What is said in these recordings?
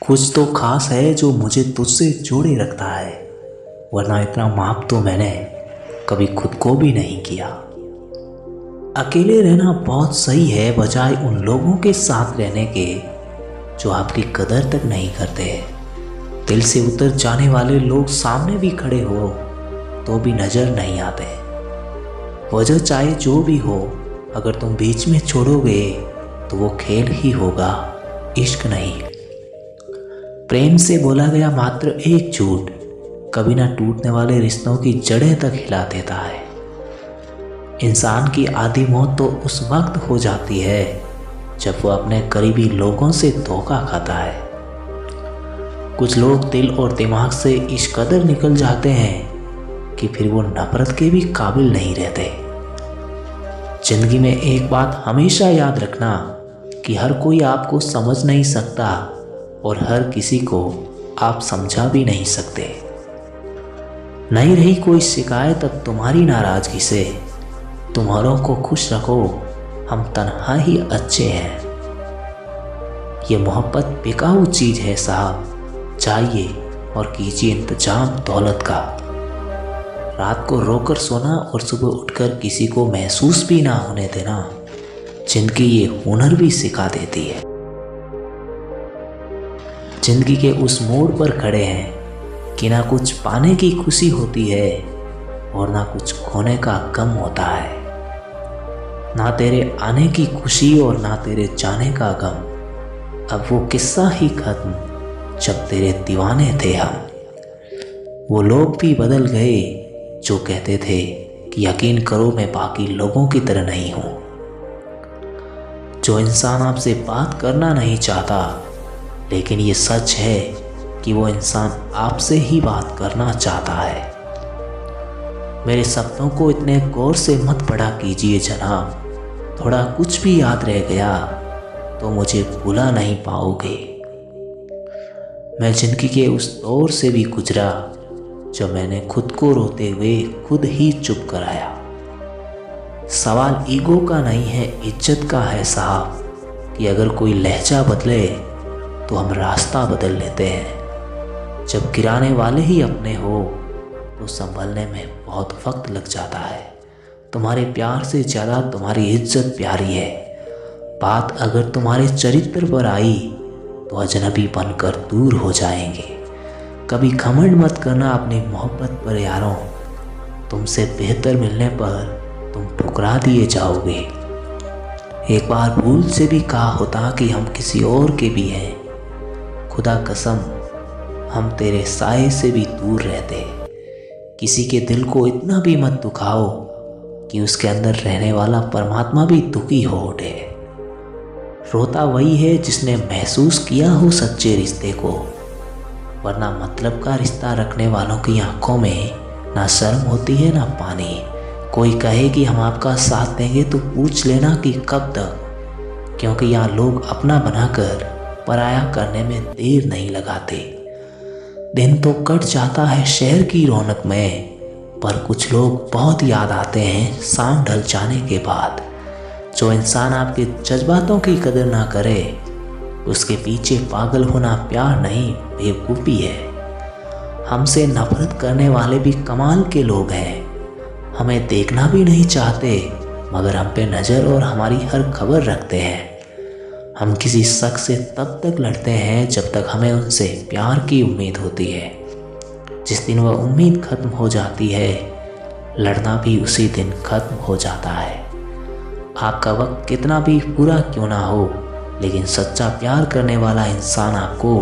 कुछ तो खास है जो मुझे तुझसे जोड़े रखता है, वरना इतना माफ तो मैंने कभी खुद को भी नहीं किया। अकेले रहना बहुत सही है बजाय उन लोगों के साथ रहने के जो आपकी कदर तक नहीं करते। दिल से उतर जाने वाले लोग सामने भी खड़े हो तो भी नजर नहीं आते। वजह चाहे जो भी हो, अगर तुम बीच में छोड़ोगे तो वो खेल ही होगा, इश्क नहीं। प्रेम से बोला गया मात्र एक झूठ कभी ना टूटने वाले रिश्तों की जड़ें तक हिला देता है। इंसान की आधी मौत तो उस वक्त हो जाती है जब वो अपने करीबी लोगों से धोखा खाता है। कुछ लोग दिल और दिमाग से इस कदर निकल जाते हैं कि फिर वो नफरत के भी काबिल नहीं रहते। जिंदगी में एक बात हमेशा याद रखना कि हर कोई आपको समझ नहीं सकता और हर किसी को आप समझा भी नहीं सकते। नहीं रही कोई शिकायत अब तुम्हारी नाराजगी से, तुम्हारों को खुश रखो, हम तन्हा ही अच्छे हैं। ये मोहब्बत बेकाऊ चीज है साहब, जाइए और कीजिए इंतजाम दौलत का। रात को रोकर सोना और सुबह उठकर किसी को महसूस भी ना होने देना, जिनकी ये हुनर भी सिखा देती है। जिंदगी के उस मोड़ पर खड़े हैं कि ना कुछ पाने की खुशी होती है और ना कुछ खोने का गम होता है। ना तेरे आने की खुशी और ना तेरे जाने का गम। अब वो किस्सा ही खत्म जब तेरे दीवाने थे हम। वो लोग भी बदल गए जो कहते थे कि यकीन करो मैं बाकी लोगों की तरह नहीं हूं। जो इंसान आपसे बात करना नहीं चाहता, लेकिन ये सच है कि वो इंसान आपसे ही बात करना चाहता है। मेरे सपनों को इतने गौर से मत पढ़ा कीजिए जनाब, थोड़ा कुछ भी याद रह गया तो मुझे भुला नहीं पाओगे। मैं जिंदगी के उस दौर से भी गुजरा जब मैंने खुद को रोते हुए खुद ही चुप कराया। सवाल ईगो का नहीं है, इज्जत का है साहब, कि अगर कोई लहजा बदले तो हम रास्ता बदल लेते हैं। जब गिराने वाले ही अपने हो तो संभलने में बहुत वक्त लग जाता है। तुम्हारे प्यार से ज़्यादा तुम्हारी इज्जत प्यारी है। बात अगर तुम्हारे चरित्र पर आई तो अजनबी बनकर दूर हो जाएंगे। कभी घमंड मत करना अपनी मोहब्बत पर यारों, तुमसे बेहतर मिलने पर तुम ठुकरा दिए जाओगे। एक बार भूल से भी कहा होता कि हम किसी और के भी हैं, खुदा कसम हम तेरे साए से भी दूर रहते। किसी के दिल को इतना भी मत दुखाओ कि उसके अंदर रहने वाला परमात्मा भी दुखी हो उठे। रोता वही है जिसने महसूस किया हो सच्चे रिश्ते को, वरना मतलब का रिश्ता रखने वालों की आंखों में ना शर्म होती है ना पानी। कोई कहे कि हम आपका साथ देंगे तो पूछ लेना कि कब तक, क्योंकि यहाँ लोग अपना बनाकर पराया करने में देर नहीं लगाते। दिन तो कट जाता है शहर की रौनक में, पर कुछ लोग बहुत याद आते हैं शाम ढल जाने के बाद। जो इंसान आपके जज्बातों की कदर ना करे, उसके पीछे पागल होना प्यार नहीं बेवकूफ़ी है। हमसे नफरत करने वाले भी कमाल के लोग हैं। हमें देखना भी नहीं चाहते मगर हम पे नज़र और हमारी हर खबर रखते हैं। हम किसी शख्स से तब तक लड़ते हैं जब तक हमें उनसे प्यार की उम्मीद होती है। जिस दिन वह उम्मीद खत्म हो जाती है, लड़ना भी उसी दिन खत्म हो जाता है। आपका वक्त कितना भी बुरा क्यों ना हो, लेकिन सच्चा प्यार करने वाला इंसान आपको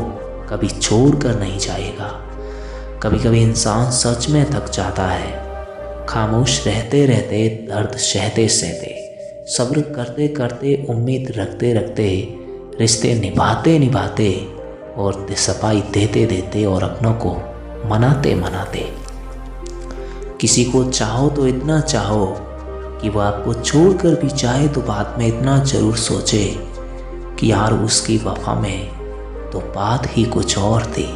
कभी छोड़ कर नहीं जाएगा। कभी कभी इंसान सच में थक जाता है, खामोश रहते रहते, दर्द सहते सहते, सब्र करते करते, उम्मीद रखते रखते, रिश्ते निभाते निभाते और सफाई देते देते और अपनों को मनाते मनाते। किसी को चाहो तो इतना चाहो कि वो आपको छोड़कर भी चाहे तो बाद में इतना ज़रूर सोचे कि यार उसकी वफा में तो बात ही कुछ और थी।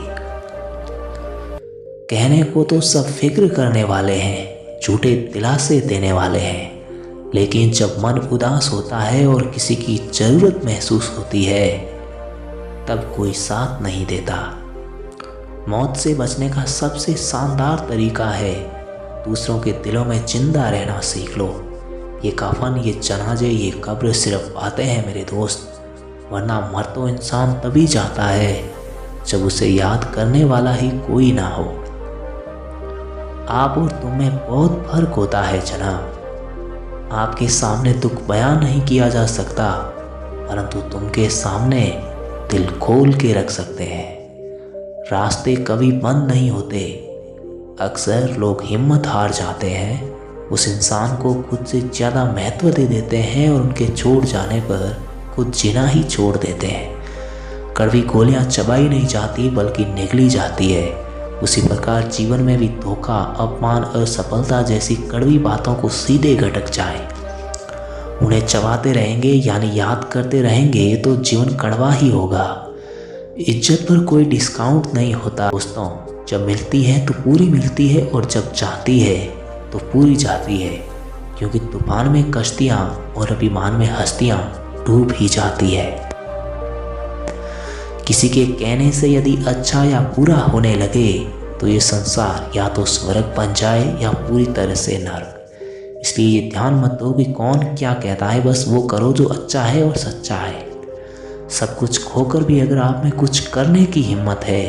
कहने को तो सब फिक्र करने वाले हैं, झूठे दिलासे देने वाले हैं, लेकिन जब मन उदास होता है और किसी की ज़रूरत महसूस होती है, तब कोई साथ नहीं देता। मौत से बचने का सबसे शानदार तरीका है दूसरों के दिलों में जिंदा रहना सीख लो। ये कफन, ये जनाजे, ये कब्र सिर्फ बातें हैं मेरे दोस्त, वरना मर तो इंसान तभी जाता है जब उसे याद करने वाला ही कोई ना हो। आप और तुम में बहुत फर्क होता है जनाब। आपके सामने दुख बयान नहीं किया जा सकता, परंतु तुमके सामने दिल खोल के रख सकते हैं। रास्ते कभी बंद नहीं होते। अक्सर लोग हिम्मत हार जाते हैं, उस इंसान को खुद से ज़्यादा महत्व दे देते हैं और उनके छोड़ जाने पर खुद जीना ही छोड़ देते हैं। कड़वी गोलियां चबाई नहीं जाती बल्कि निगली जाती है। उसी प्रकार जीवन में भी धोखा, अपमान, असफलता जैसी कड़वी बातों को सीधे गटक जाए। उन्हें चबाते रहेंगे यानी याद करते रहेंगे तो जीवन कड़वा ही होगा। इज्जत पर कोई डिस्काउंट नहीं होता दोस्तों। जब मिलती है तो पूरी मिलती है और जब जाती है तो पूरी जाती है, क्योंकि तूफान में कश्तियाँ और अभिमान में हस्तियाँ डूब ही जाती है। किसी के कहने से यदि अच्छा या बुरा होने लगे तो ये संसार या तो स्वर्ग बन जाए या पूरी तरह से नर्क। इसलिए ये ध्यान मत दो कि कौन क्या कहता है, बस वो करो जो अच्छा है और सच्चा है। सब कुछ खोकर भी अगर आप में कुछ करने की हिम्मत है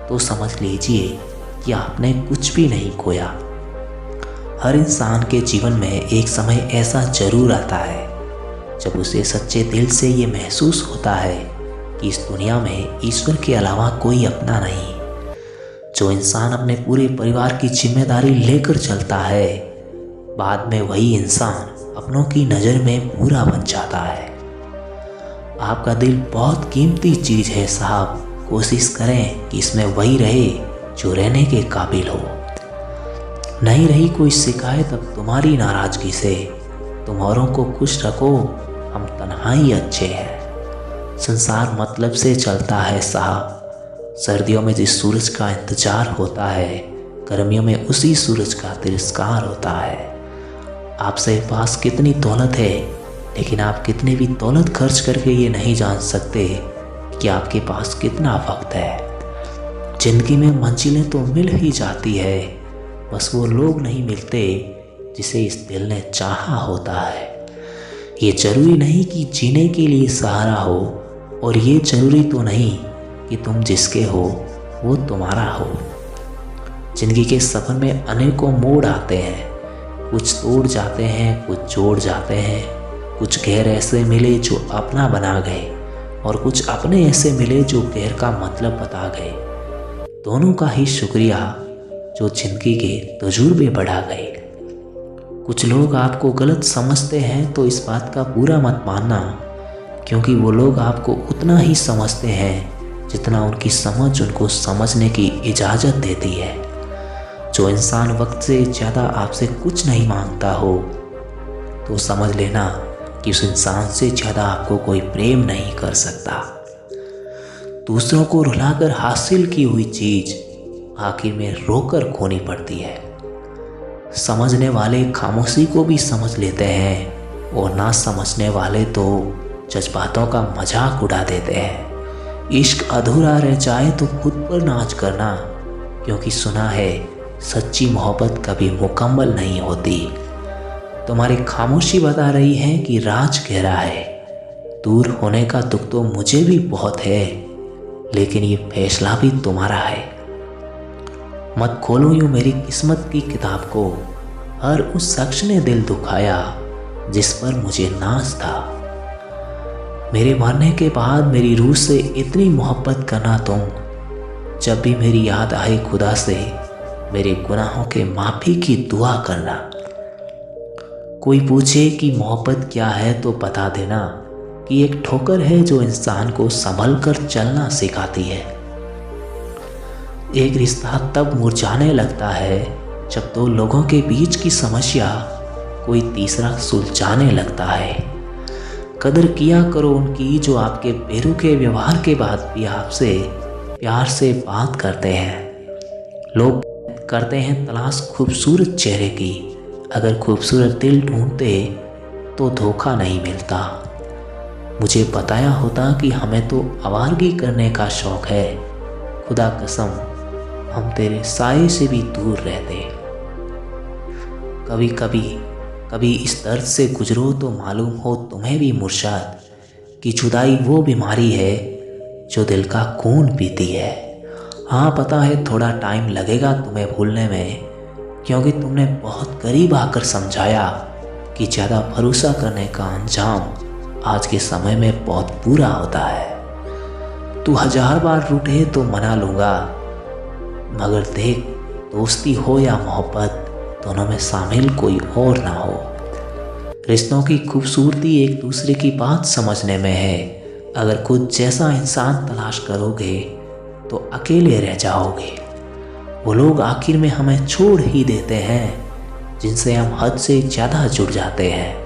तो समझ लीजिए कि आपने कुछ भी नहीं खोया। हर इंसान के जीवन में एक समय ऐसा जरूर आता है जब उसे सच्चे दिल से ये महसूस होता है कि इस दुनिया में ईश्वर के अलावा कोई अपना नहीं। जो इंसान अपने पूरे परिवार की जिम्मेदारी लेकर चलता है, बाद में वही इंसान अपनों की नज़र में बुरा बन जाता है। आपका दिल बहुत कीमती चीज़ है साहब। कोशिश करें कि इसमें वही रहे जो रहने के काबिल हो। नहीं रही कोई शिकायत अब तुम्हारी नाराज़गी से। तुम औरों को खुश रखो, हम तन्हाई अच्छे हैं। संसार मतलब से चलता है साहब। सर्दियों में जिस सूरज का इंतजार होता है, गर्मियों में उसी सूरज का तिरस्कार होता है। आपसे पास कितनी दौलत है, लेकिन आप कितनी भी दौलत खर्च करके ये नहीं जान सकते कि आपके पास कितना वक्त है। जिंदगी में मंजिलें तो मिल ही जाती है, बस वो लोग नहीं मिलते जिसे इस दिल ने चाहा होता है। ये जरूरी नहीं कि जीने के लिए सहारा हो, और ये जरूरी तो नहीं कि तुम जिसके हो वो तुम्हारा हो। जिंदगी के सफर में अनेकों मोड़ आते हैं, कुछ तोड़ जाते हैं, कुछ जोड़ जाते हैं। कुछ गैर ऐसे मिले जो अपना बना गए, और कुछ अपने ऐसे मिले जो गैर का मतलब बता गए। दोनों का ही शुक्रिया जो जिंदगी के तजुर्बे बढ़ा गए। कुछ लोग आपको गलत समझते हैं तो इस बात का बुरा मत मानना, क्योंकि वो लोग आपको उतना ही समझते हैं जितना उनकी समझ उनको समझने की इजाज़त देती है। जो इंसान वक्त से ज़्यादा आपसे कुछ नहीं मांगता हो तो समझ लेना कि उस इंसान से ज़्यादा आपको कोई प्रेम नहीं कर सकता। दूसरों को रुलाकर हासिल की हुई चीज़ आखिर में रोकर खोनी पड़ती है। समझने वाले खामोशी को भी समझ लेते हैं, और ना समझने वाले तो जज्बातों का मजाक उड़ा देते हैं। इश्क अधूरा रह जाए तो खुद पर नाज करना, क्योंकि सुना है सच्ची मोहब्बत कभी मुकम्मल नहीं होती। तुम्हारी खामोशी बता रही है कि राज गहरा है। दूर होने का दुख तो मुझे भी बहुत है, लेकिन ये फैसला भी तुम्हारा है। मत खोलो यूं मेरी किस्मत की किताब को, हर उस शख्स ने दिल दुखाया जिस पर मुझे नाज था। मेरे मरने के बाद मेरी रूह से इतनी मोहब्बत करना तुम, जब भी मेरी याद आए खुदा से मेरे गुनाहों के माफ़ी की दुआ करना। कोई पूछे कि मोहब्बत क्या है तो बता देना कि एक ठोकर है जो इंसान को संभल कर चलना सिखाती है। एक रिश्ता तब मुरझाने लगता है जब दो लोगों के बीच की समस्या कोई तीसरा सुलझाने लगता है। कदर किया करो उनकी जो आपके बेरुखे व्यवहार के बाद भी आपसे प्यार से बात करते हैं। लोग करते हैं तलाश खूबसूरत चेहरे की, अगर खूबसूरत दिल ढूंढते तो धोखा नहीं मिलता। मुझे बताया होता कि हमें तो आवारगी करने का शौक है, खुदा कसम हम तेरे साए से भी दूर रहते। कभी इस दर्द से गुजरो तो मालूम हो तुम्हें भी मुर्शाद कि जुदाई वो बीमारी है जो दिल का खून पीती है। हाँ पता है थोड़ा टाइम लगेगा तुम्हें भूलने में, क्योंकि तुमने बहुत करीब आकर समझाया कि ज़्यादा भरोसा करने का अंजाम आज के समय में बहुत बुरा होता है। तू 1000 बार रूठे तो मना लूँगा, मगर देख दोस्ती हो या मोहब्बत दोनों में शामिल कोई और ना हो। रिश्तों की खूबसूरती एक दूसरे की बात समझने में है। अगर खुद जैसा इंसान तलाश करोगे तो अकेले रह जाओगे। वो लोग आखिर में हमें छोड़ ही देते हैं जिनसे हम हद से ज़्यादा जुड़ जाते हैं।